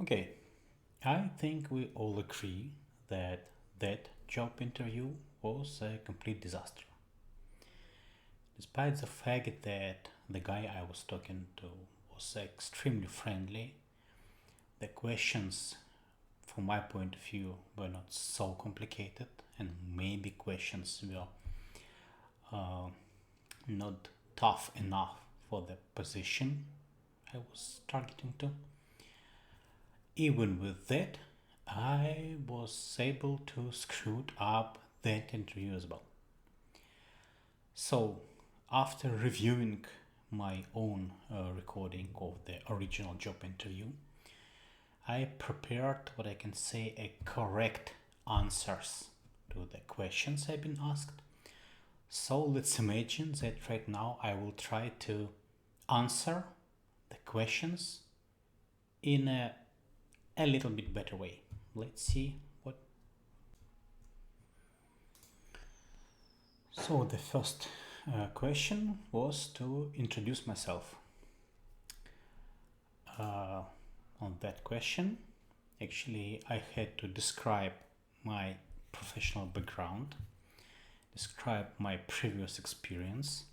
Okay, I think we all agree that that job interview was a complete disaster. Despite the fact that the guy I was talking to was extremely friendly, the questions, from my point of view, were not so complicated, and maybe questions were not tough enough for the position I was targeting to. Even with that, I was able to screw up that interview as well. So, after reviewing my own recording of the original job interview, I prepared what I can say a correct answers to the questions I've been asked. So let's imagine that right now I will try to answer the questions in a little bit better way. Let's see what. So the first question was to introduce myself. Uh, on that question, actually, I had to describe my professional background, describe my previous experience,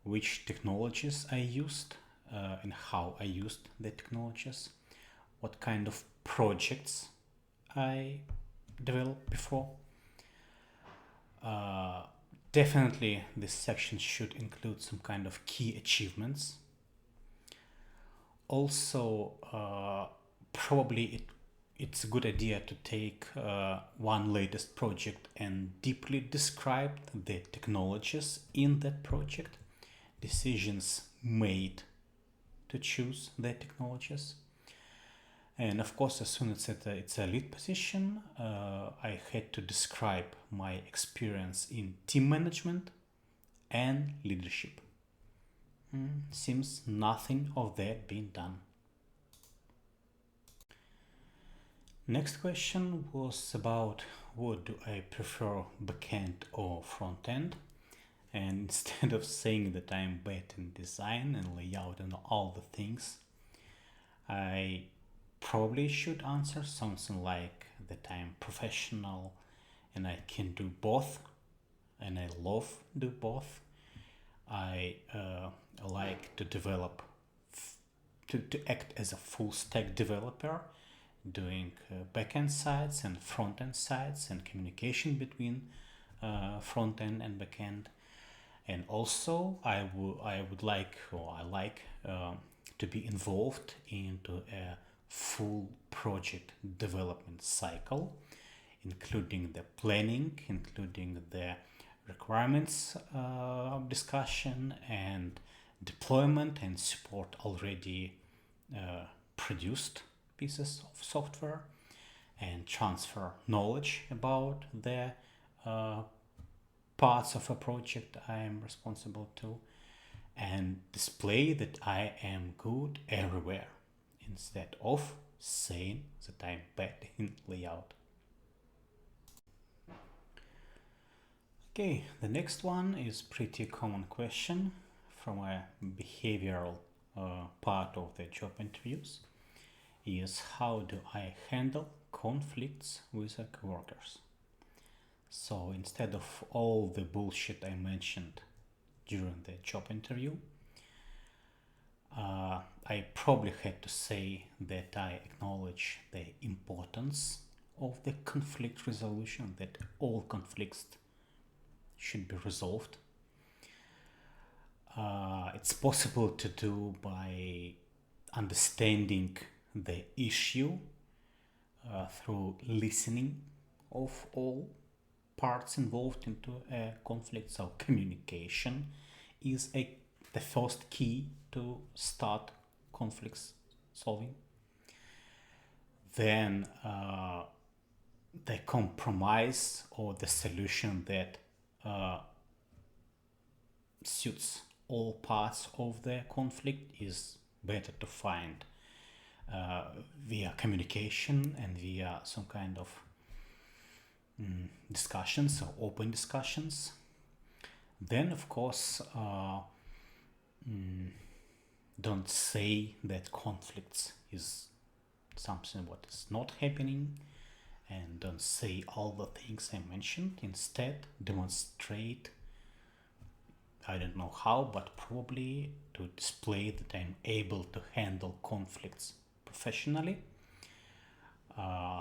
which technologies I used, and how I used the technologies, what kind of projects I developed before. Uh, Definitely, this section should include some kind of key achievements. Also, probably it's a good idea to take one latest project and deeply describe the technologies in that project, decisions made to choose the technologies. And of course, as soon as it's a lead position, I had to describe my experience in team management and leadership. Seems nothing of that being done. Next question was about what do I prefer, backend or frontend? And instead of saying that I'm bad in design and layout and all the things, I probably should answer something like that I'm professional and I can do both and I love do both. I like to develop, to act as a full stack developer, doing backend sites and front end sites and communication between front end and backend. And also, I would like or I like to be involved into a full project development cycle, including the planning, including the requirements discussion and deployment and support already produced pieces of software and transfer knowledge about the uh, parts of a project I am responsible to and display that I am good everywhere instead of saying that I'm bad in layout. Okay, the next one is pretty common question from a behavioral part of the job interviews is how do I handle conflicts with the coworkers? So instead of all the bullshit I mentioned during the job interview, I probably had to say that I acknowledge the importance of the conflict resolution, that all conflicts should be resolved. It's possible to do by understanding the issue through listening of all parts involved into a conflict. So communication is the first key to start conflicts solving. Then the compromise or the solution that suits all parts of the conflict is better to find via communication and via some kind of discussions or open discussions. Then, of course, don't say that conflicts is something what is not happening, and don't say all the things I mentioned. Instead, demonstrate, I don't know how, but probably to display that I'm able to handle conflicts professionally,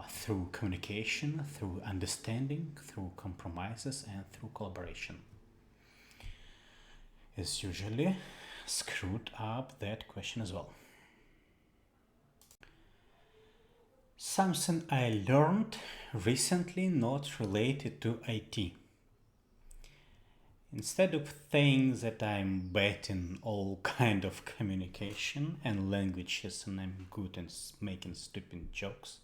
through communication, through understanding, through compromises, and through collaboration. As usually, screwed up that question as well. Something I learned recently not related to IT. Instead of saying that I'm bad in all kind of communication and languages and I'm good in making stupid jokes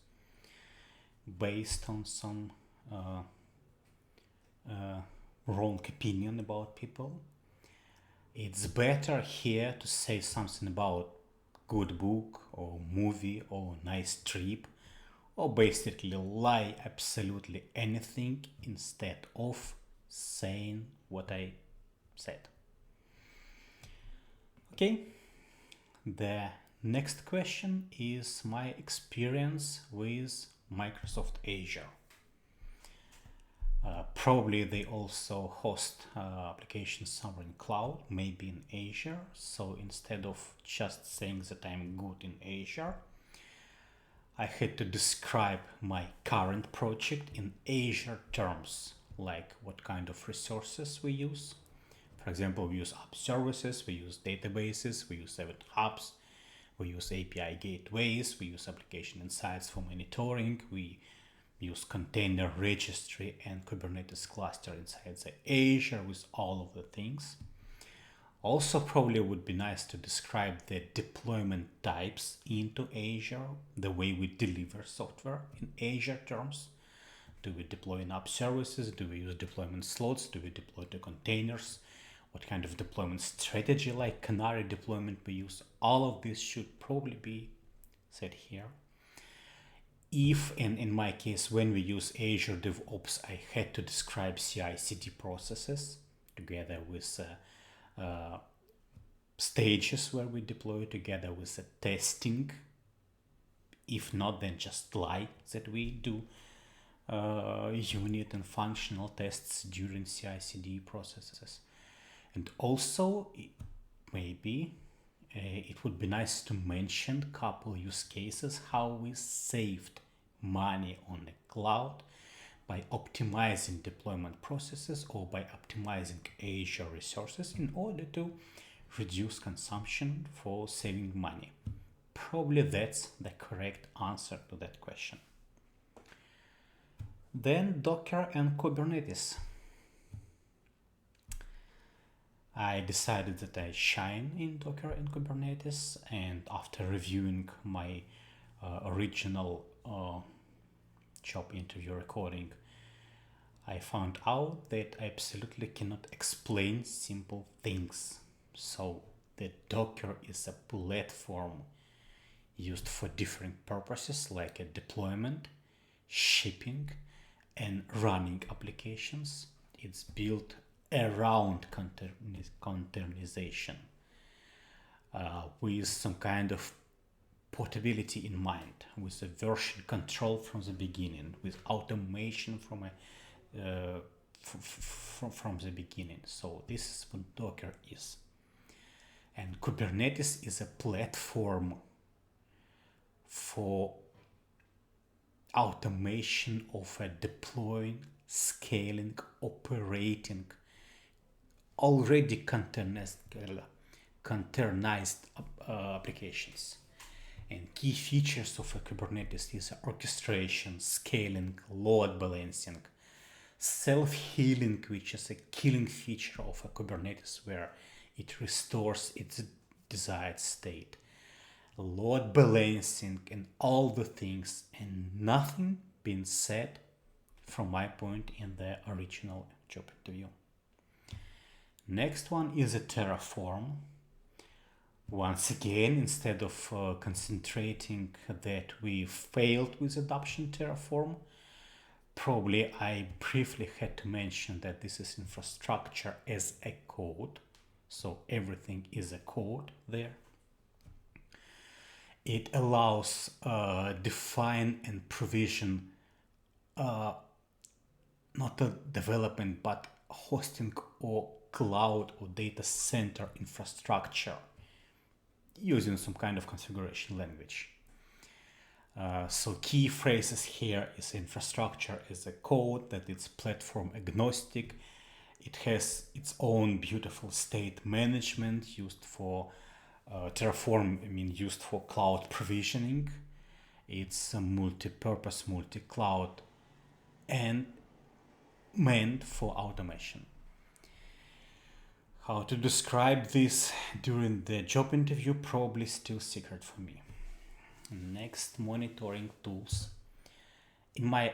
based on some wrong opinion about people, it's better here to say something about good book or movie or nice trip, or basically lie absolutely anything instead of saying what I said. Okay, the next question is my experience with Microsoft Azure. Probably they also host applications somewhere in cloud, maybe in Azure. So instead of just saying that I'm good in Azure, I had to describe my current project in Azure terms, like what kind of resources we use. For example, we use app services, we use databases, we use event hubs, we use API gateways, we use application insights for monitoring, we use container registry and Kubernetes cluster inside the Azure with all of the things. Also, probably would be nice to describe the deployment types into Azure, the way we deliver software in Azure terms. Do we deploy in app services? Do we use deployment slots? Do we deploy to containers? What kind of deployment strategy like Canary deployment we use? All of this should probably be said here. If, and in my case, when we use Azure DevOps, I had to describe CI/CD processes together with stages where we deploy together with the testing. If not, then just lie that we do unit and functional tests during CI/CD processes. And also, maybe it would be nice to mention a couple use cases how we saved money on the cloud by optimizing deployment processes or by optimizing Azure resources in order to reduce consumption for saving money. Probably that's the correct answer to that question. Then Docker and Kubernetes. I decided that I shine in Docker and Kubernetes, and after reviewing my original job interview recording, I found out that I absolutely cannot explain simple things. So the Docker is a platform used for different purposes like a deployment, shipping, and running applications. It's built around containerization with some kind of portability in mind, with a version control from the beginning, with automation from the beginning. So this is what Docker is. And Kubernetes is a platform for automation of deploying, scaling, operating already containerized applications. And key features of a Kubernetes is orchestration, scaling, load balancing, self-healing, which is a killing feature of a Kubernetes where it restores its desired state, load balancing, and all the things, and nothing been said from my point in the original job interview. Next one is a Terraform. Once again, instead of concentrating that we failed with adoption Terraform, probably I briefly had to mention that this is infrastructure as a code. So everything is a code there. It allows define and provision not the development but hosting or cloud or data center infrastructure using some kind of configuration language. So key phrases here is infrastructure is a code that it's platform agnostic. It has its own beautiful state management used for Terraform, used for cloud provisioning. It's a multi-purpose, multi-cloud, and meant for automation. How to describe this during the job interview, probably still secret for me. Next, monitoring tools. In my,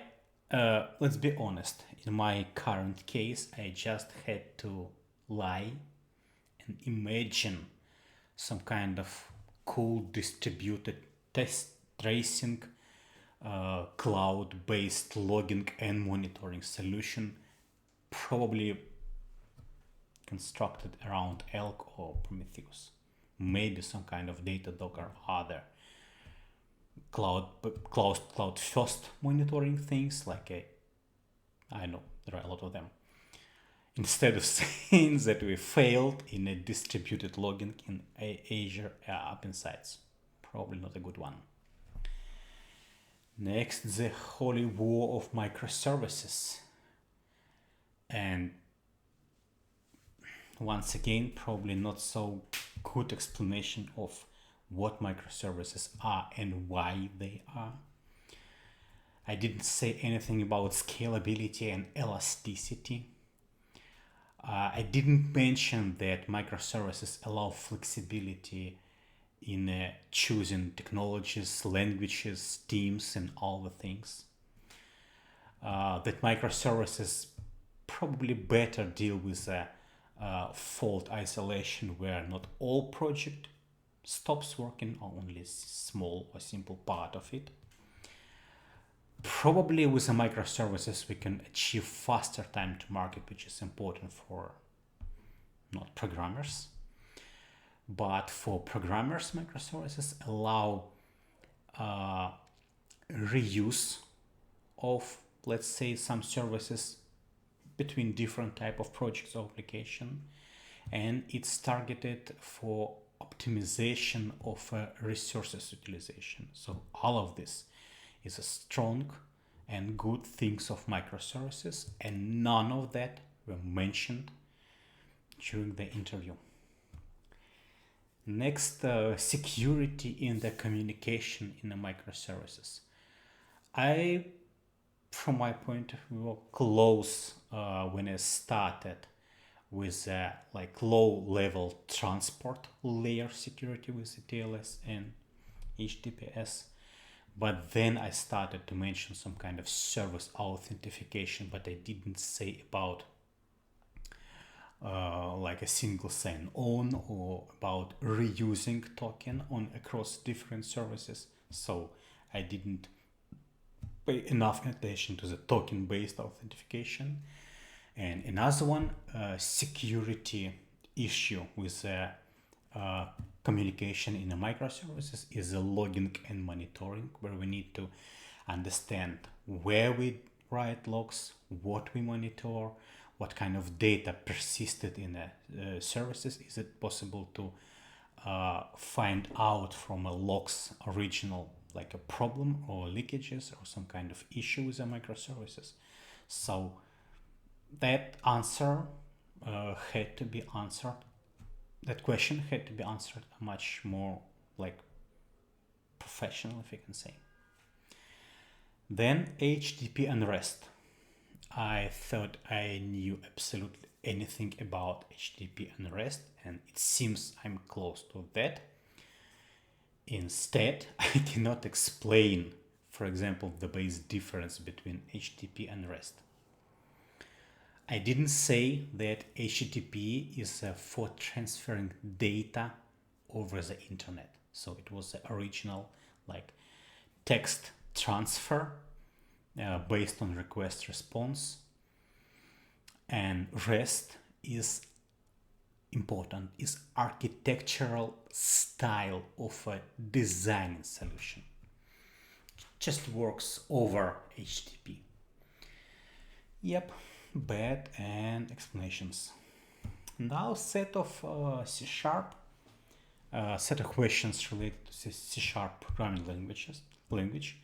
let's be honest, in my current case, I just had to lie and imagine some kind of cool distributed test tracing, cloud-based logging and monitoring solution, probably constructed around Elk or Prometheus. Maybe some kind of Datadog or other cloud first monitoring things I know there are a lot of them. Instead of saying that we failed in a distributed logging in Azure App Insights, probably not a good one. Next, the holy war of microservices. And once again, probably not so good explanation of what microservices are and why they are. I didn't say anything about scalability and elasticity. I didn't mention that microservices allow flexibility in choosing technologies, languages, teams, and all the things. That microservices probably better deal with fault isolation where not all project stops working, only a small or simple part of it. Probably with the microservices we can achieve faster time to market, which is important for not programmers. But for programmers, microservices allow reuse of, let's say, some services between different type of projects or application, and it's targeted for optimization of resources utilization. So all of this is a strong and good things of microservices, and none of that were mentioned during the interview. Next, security in the communication in the microservices. From my point of view, were close when I started with low-level transport layer security with the TLS and HTTPS. But then I started to mention some kind of service authentication, but I didn't say about like a single sign-on or about reusing token on across different services. So I didn't pay enough attention to the token-based authentication. And another one, security issue with communication in the microservices is the logging and monitoring, where we need to understand where we write logs, what we monitor, what kind of data persisted in the services. Is it possible to find out from a logs original like a problem or leakages or some kind of issue with the microservices? So that answer had to be answered. That question had to be answered much more like professional, if you can say. Then HTTP and REST. I thought I knew absolutely anything about HTTP and REST, and it seems I'm close to that. Instead, I cannot explain, for example, the basic difference between HTTP and REST. I didn't say that HTTP is for transferring data over the internet. So it was the original like text transfer based on request response. And REST is important is architectural style of a design solution. It just works over HTTP. Yep, bad and explanations. Now set of C#, set of questions related to C# programming language.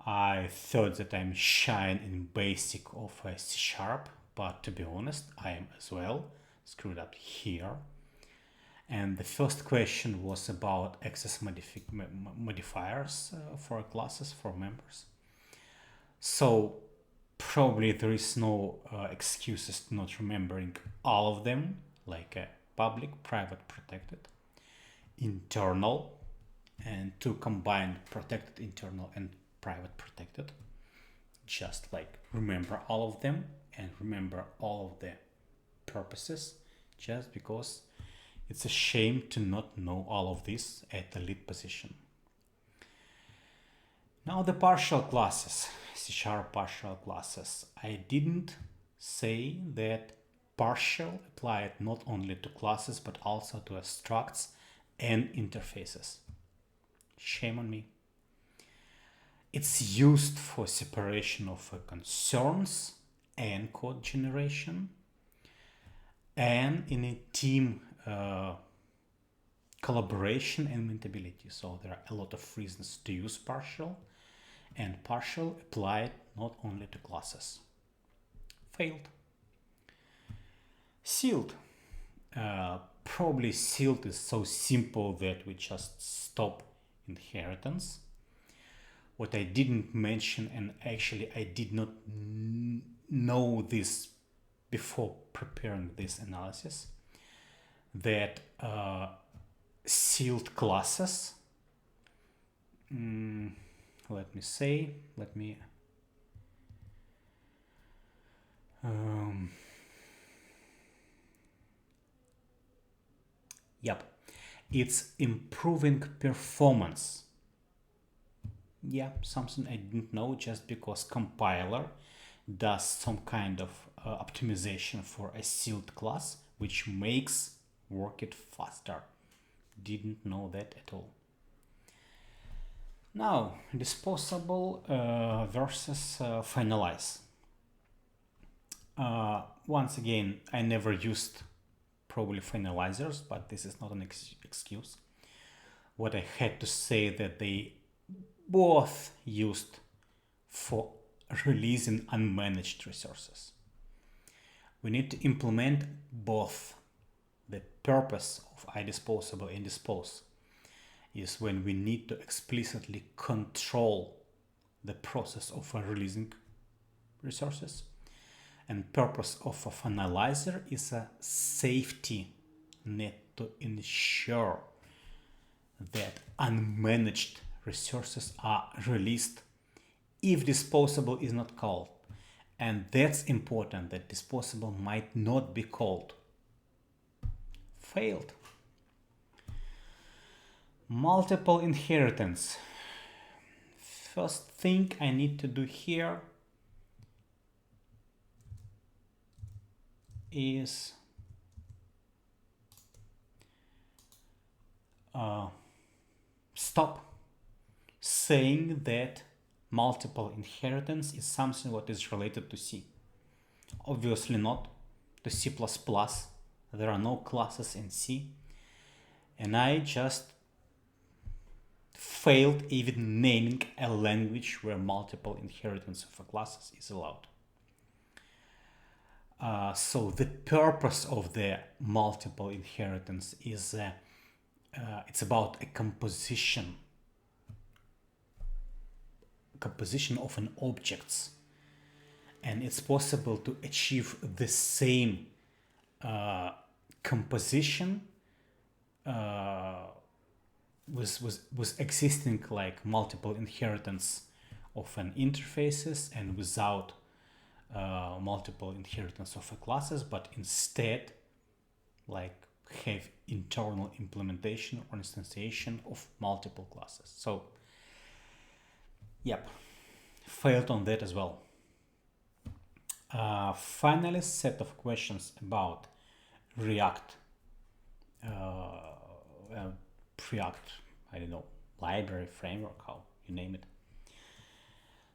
I thought that I'm shy in basic of C#, but to be honest, I am as well screwed up here. And the first question was about access modifiers for classes, for members. So probably there is no excuses to not remembering all of them, like public, private, protected, internal, and to combine protected, internal, and private protected. Just like remember all of them and remember all of the purposes, just because it's a shame to not know all of this at the lead position. Now the partial classes, C# partial classes. I didn't say that partial applied not only to classes but also to structs and interfaces. Shame on me. It's used for separation of concerns and code generation, and in a team collaboration and mutability. So there are a lot of reasons to use partial, and partial applied not only to classes. Failed. Sealed. Probably sealed is so simple that we just stop inheritance. What I didn't mention, and actually I did not know this before preparing this analysis, that sealed classes, it's improving performance. Yeah, something I didn't know, just because compiler does some kind of optimization for a sealed class, which makes work it faster. Didn't know that at all. Now, disposable versus finalize. Once again, I never used probably finalizers, but this is not an excuse. What I had to say that they both used for releasing unmanaged resources. We need to implement both. The purpose of iDisposable and dispose is when we need to explicitly control the process of releasing resources. And purpose of a finalizer is a safety net to ensure that unmanaged resources are released if disposable is not called. And that's important, that disposable might not be called. Failed. Multiple inheritance. First thing I need to do here is stop saying that multiple inheritance is something what is related to C. Obviously not. To C++, there are no classes in C, and I just failed even naming a language where multiple inheritance of a classes is allowed. So the purpose of the multiple inheritance is it's about a composition of an objects, and it's possible to achieve the same composition with existing like multiple inheritance of an interfaces and without multiple inheritance of a classes, but instead like have internal implementation or instantiation of multiple classes. So yep, failed on that as well. Finally, set of questions about React React, I don't know, library, framework, how you name it.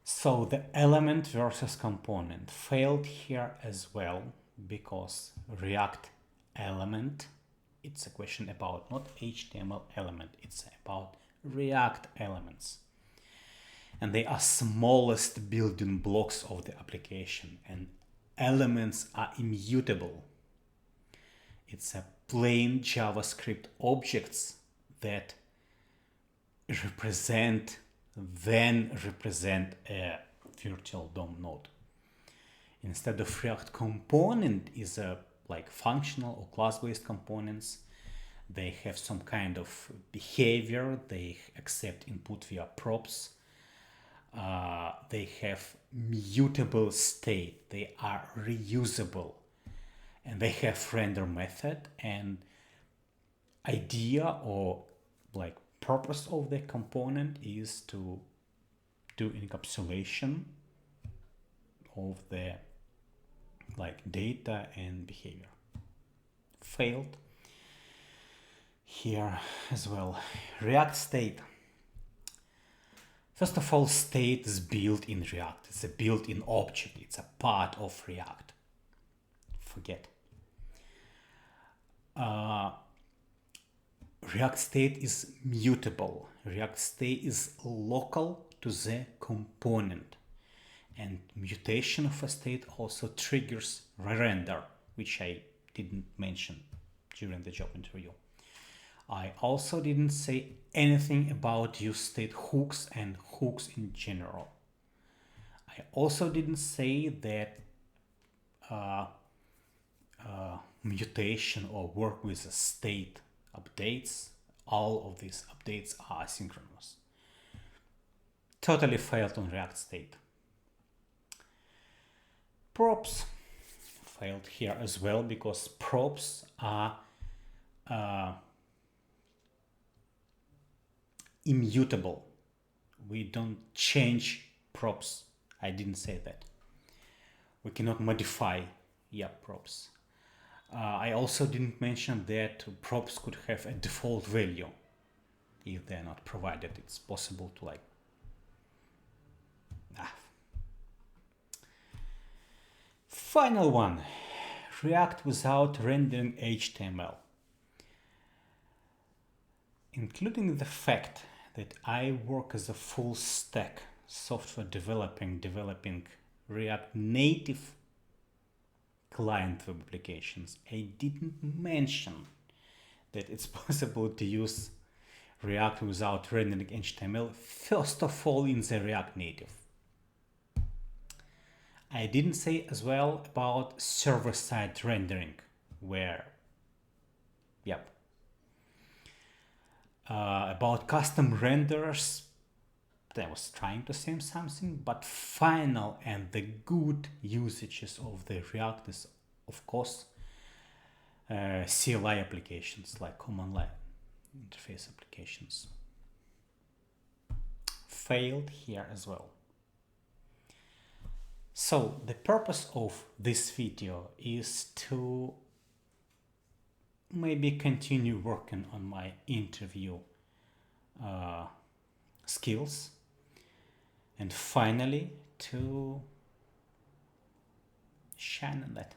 So the element versus component failed here as well because React element, it's a question about not HTML element, it's about React elements. And they are smallest building blocks of the application, and elements are immutable. It's a plain JavaScript objects that represent a virtual DOM node. Instead of React component is a like functional or class-based components. They have some kind of behavior. They accept input via props. They have mutable state. They are reusable, and they have render method. And idea or like purpose of the component is to do encapsulation of the like data and behavior. Failed here as well. React state. First of all, state is built in React. It's a built-in object. It's a part of React. Forget. React state is mutable. React state is local to the component. And mutation of a state also triggers re-render, which I didn't mention during the job interview. I also didn't say anything about use state hooks and hooks in general. I also didn't say that mutation or work with a state updates. All of these updates are asynchronous. Totally failed on React state. Props failed here as well because props are immutable. We don't change props. I didn't say that. We cannot modify props. I also didn't mention that props could have a default value if they're not provided. It's possible to like Final one, React without rendering HTML. Including the fact that I work as a full stack software developing React native client web applications, I didn't mention that it's possible to use React without rendering HTML, first of all in the React native. I didn't say as well about server-side rendering, where, about custom renders, I was trying to say something, but final and the good usages of the React is, of course, CLI applications, like command line interface applications. Failed here as well. So the purpose of this video is to maybe continue working on my interview skills, and finally to shine on that.